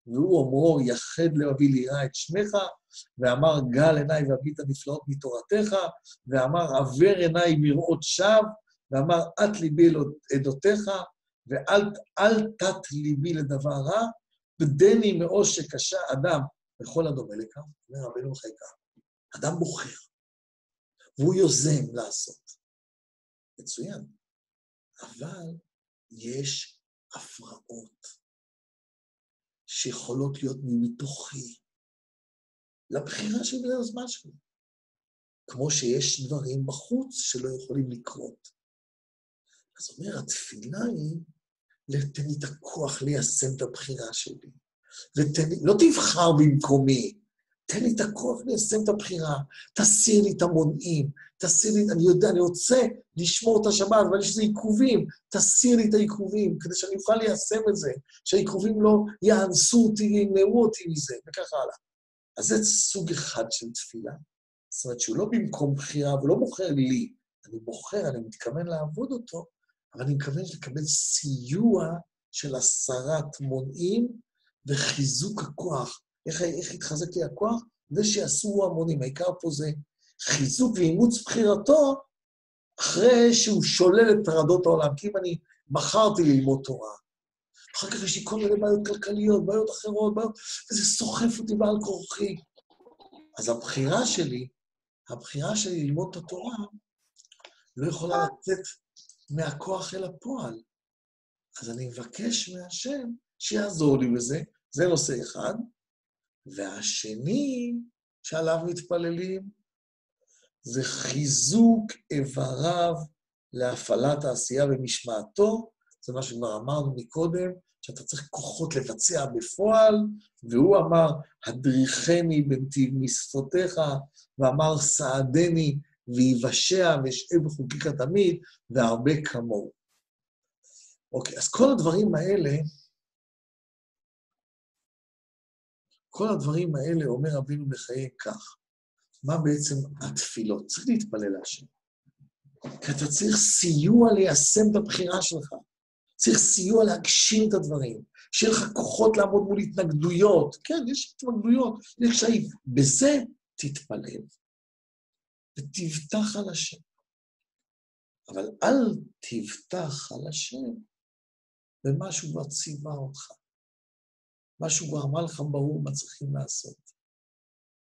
והוא אומרו, יחד לבבי ליראה את שמך, ואמר, גל עיניי והביט הנפלאות מתורתך, ואמר, עבר עיניי מראות שווא, ואמר, את ליבי עדותיך, ואל תת ליבי לדבר רע, בדני מעושק קשה אדם, בכל הדומה לכך, אומר רבנו בחייקה, אדם בוחר, והוא יוזם לעשות. מצוין. אבל יש הפרעות שיכולות להיות מתוכי לבחירה של בני הזמן שלי. כמו שיש דברים בחוץ שלא יכולים לקרות. אז אומר, התפילה היא, תן לי את הכוח ליישם את הבחירה שלי. לא תבחר במקומי, תן לי את הכוח ליישם את הבחירה, תסיר לי את המונעים, תסיר לי, אני יודע, אני רוצה לשמור את השבת, אבל יש לי עיכובים, תסיר לי את העיכובים, כדי שאני אוכל ליישם את זה, שהעיכובים לא יאנסו אותי, ימנעו אותי מזה, וכך הלאה. אז זה סוג אחד של תפילה. זאת אומרת שהוא לא במקום בחירה, הוא לא בוחר לי, אני בוחר, אני מתכוון לעבוד אותו, אבל אני מתכוון לקבל סיוע של הסרת מונעים וחיזוק הכוח. איך התחזק לי הכוח? ושיעשו המונים. העיקר פה זה חיזוק ואימוץ בחירתו, אחרי שהוא שולל את טרדות העולם. כי אם אני בחרתי ללמוד תורה, אחר כך יש לי כל מיני בעיות כלכליות, בעיות אחרות, וזה סוחף אותי בעל כורחי. אז הבחירה שלי ללמוד את התורה, לא יכולה לצאת מהכוח אל הפועל. אז אני מבקש מהשם שיעזור לי בזה, זה נושא אחד. והשני שעליו מתפללים, זה חיזוק איבריו להפעלת העשייה ומשמעתו, זה מה שכבר אמרנו מקודם, שאתה צריך כוחות לבצע בפועל, והוא אמר, הדריכני בנתיב מצוותיך, ואמר, סעדני ויבשע ושאל בחוקי תמיד, והרבה כמוהו. אוקיי, אז כל הדברים האלה אומר רבינו בחיי כך. מה בעצם התפילות? צריך להתפלל להשם. כי אתה צריך סיוע ליישם את הבחירה שלך. צריך סיוע להגשים את הדברים. שיהיה לך כוחות לעמוד מול התנגדויות. כן, יש התנגדויות, יש קשיים. בזה תתפלל. ותבטח על השם. אבל אל תבטח על השם במשהו כבר ציווה אותך. משהו כבר אמר לך ברור מה צריכים לעשות.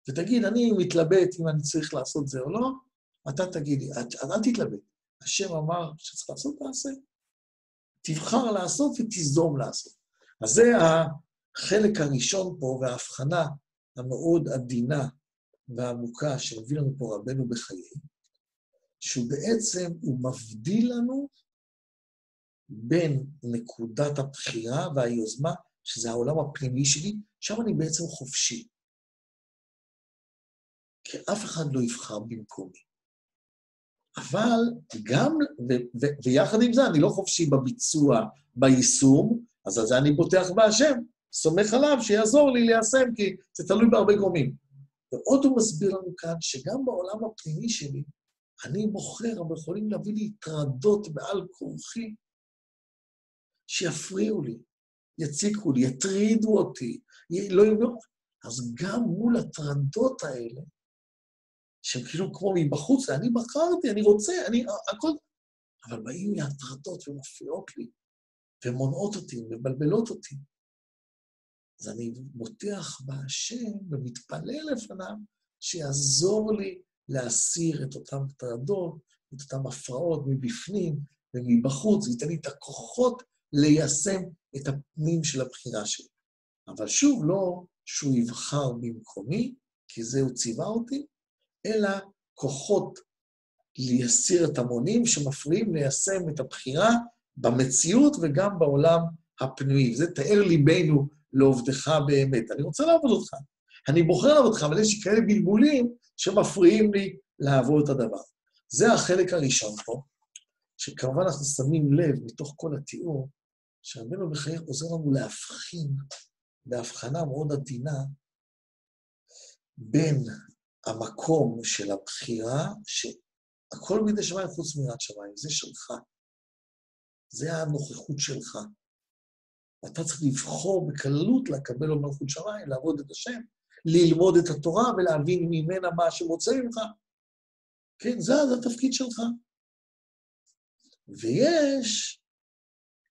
ותגיד, אני מתלבט אם אני צריך לעשות זה או לא, אתה תגיד לי, אל תתלבט. השם אמר שצריך לעשות, תעשה. תבחר לעשות ותזדום לעשות. אז זה החלק הראשון פה, וההבחנה המאוד עדינה והעמוקה שמביא לנו פה רבנו בחיי, שהוא בעצם, הוא מבדיל לנו בין נקודת הבחירה והיוזמה, שזה העולם הפנימי שלי, שם אני בעצם חופשי. כי אף אחד לא יבחר במקומי. אבל גם, ויחד עם זה, אני לא חופשי בביצוע, ביישום, אז על זה אני בוטח בהשם, סומך עליו שיעזור לי ליישם, כי זה תלוי בהרבה גורמים. ועוד הוא מסביר לנו כאן, שגם בעולם הפנימי שלי, אני בוחר, אבל יכולים להביא לי טרדות בעל כורחי, שיפריעו לי, יציקו לי, יטרידו אותי, לא יאמרו. אז גם מול הטרדות האלה, שהם כאילו כמו מבחוץ, אני בחרתי, אני רוצה, הכל... אבל באים לי הטרדות ומפריעות לי, ומונעות אותי, מבלבלות אותי. אז אני מותח בהשם ומתפלל לפניו, שיעזור לי להסיר את אותם טרדות, את אותם הפרעות מבפנים ומבחוץ, ייתן לי את הכוחות ליישם את הפנים של הבחירה שלי. אבל שוב, לא שהוא יבחר במקומי, כי זה הוא ציווה אותי, אלא כוחות לייסיר את המונים שמפריעים ליישם את הבחירה במציאות וגם בעולם הפנימי. זה תאר ליבנו לעובדך באמת. אני רוצה לעבוד אותך. אני בוחר לעבוד אותך, אבל יש כאלה בלבולים שמפריעים לי לעבוד את הדבר. זה החלק הראשון פה, שכמובן אנחנו שמים לב מתוך כל התיאור, שרבנו בחיי עוזר לנו להבחין, בהבחנה מאוד עדינה, בין המקום של הבחירה, שהכל בידי שמיים חוץ מיראת שמיים, זה שלך. זה הנוכחות שלך. אתה צריך לבחור בקלות לקבל לו מלכות שמיים, לעבוד את השם, ללמוד את התורה ולהבין ממנה מה שמוצא ממך. כן, זה התפקיד שלך. ויש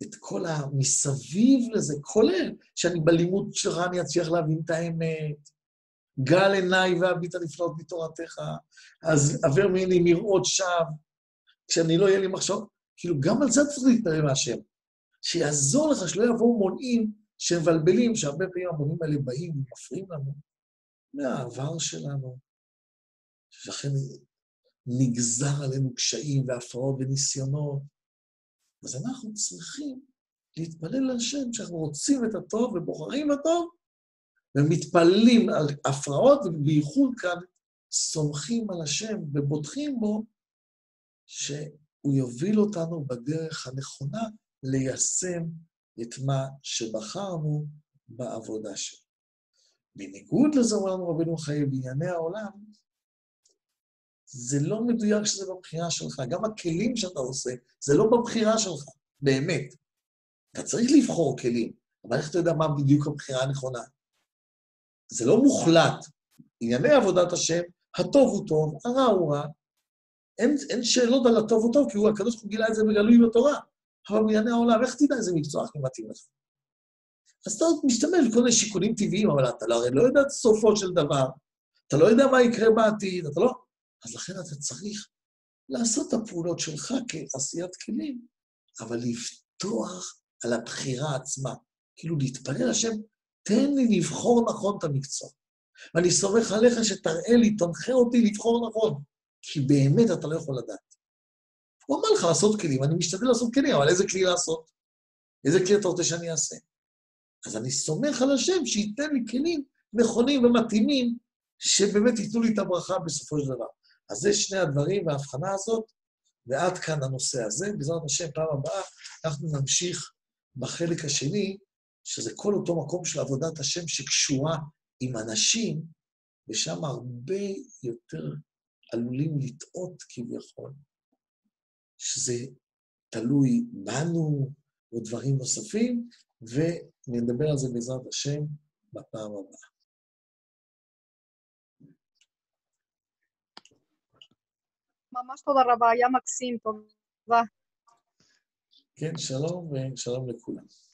את כל המסביב לזה, כולל שאני בלימוד שלך אני אצליח להבין את האמת, גל עיניי והביט הנפלאות בתורתך, אז עבר ממני מראות שווא, כשאני לא יהיה לי מחשוב, כאילו גם על זה צריך להתפלל מהשם, שיעזור לך שלא יבואו מונעים שמבלבלים, שהרבה פעמים המונעים האלה באים ומפריעים לנו, מהעבר שלנו, שלכן נגזר עלינו קשיים והפרעות וניסיונות, אז אנחנו צריכים להתפלל להשם, שאנחנו רוצים את הטוב ובוחרים בטוב, ומתפללים על הפרעות, ובייחוד כאן סומכים על השם ובוטחים בו, שהוא יוביל אותנו בדרך הנכונה ליישם את מה שבחרנו בעבודה שלנו. בניגוד לזה אומר לנו רבנו בחיי בענייני העולם, זה לא מדויק שזה בבחירה שלך. גם הכלים שאתה עושה, זה לא בבחירה שלך, באמת. אתה צריך לבחור כלים, אבל איך אתה יודע מה בדיוק הבחירה הנכונה? זה לא מוחלט. ענייני עבודת השם, הטוב הוא טוב, הרע הוא רע. אין שאלות על הטוב הוא טוב, כי הוא הקדוש ברוך הוא גילה את זה בגלוי בתורה. אבל בענייני העולם, איך תדע איזה מקצוע הכי מתאים לך? אז אתה משתמש בכל מיני שיקולים טבעיים, אבל אתה הרי לא יודע את סופו של דבר, אתה לא יודע מה יקרה בעתיד, אתה לא... אז לכן אתה צריך לעשות את הפעולות שלך כעשיית כלים, אבל לפתוח על הבחירה עצמה. כאילו להתפלל השם, תן לי לבחור נכון את המקצוע. ואני סומך עליך שתראה לי, תנחה אותי לבחור נכון, כי באמת אתה לא יכול לדעת. הוא אמר לך לעשות כלים, אני משתדל לעשות כלים, אבל איזה כלי לעשות? איזה כלי אתה רוצה שאני אעשה? אז אני סומך על השם שייתן לי כלים נכונים ומתאימים, שבאמת ייתנו לי את הברכה בסופו של דבר. אז זה שני הדברים וההבחנה הזאת, ועד כאן הנושא הזה. בעזרת השם, פעם הבאה, אנחנו נמשיך בחלק השני, שזה כל אותו מקום של עבודת השם שקשורה עם אנשים, ושם הרבה יותר עלולים לטעות כביכול, שזה תלוי בנו או דברים נוספים, ונדבר על זה בעזרת השם בפעם הבאה. ממש תודה רבה, היה מקסים, תודה. כן, שלום ושלום לכולם.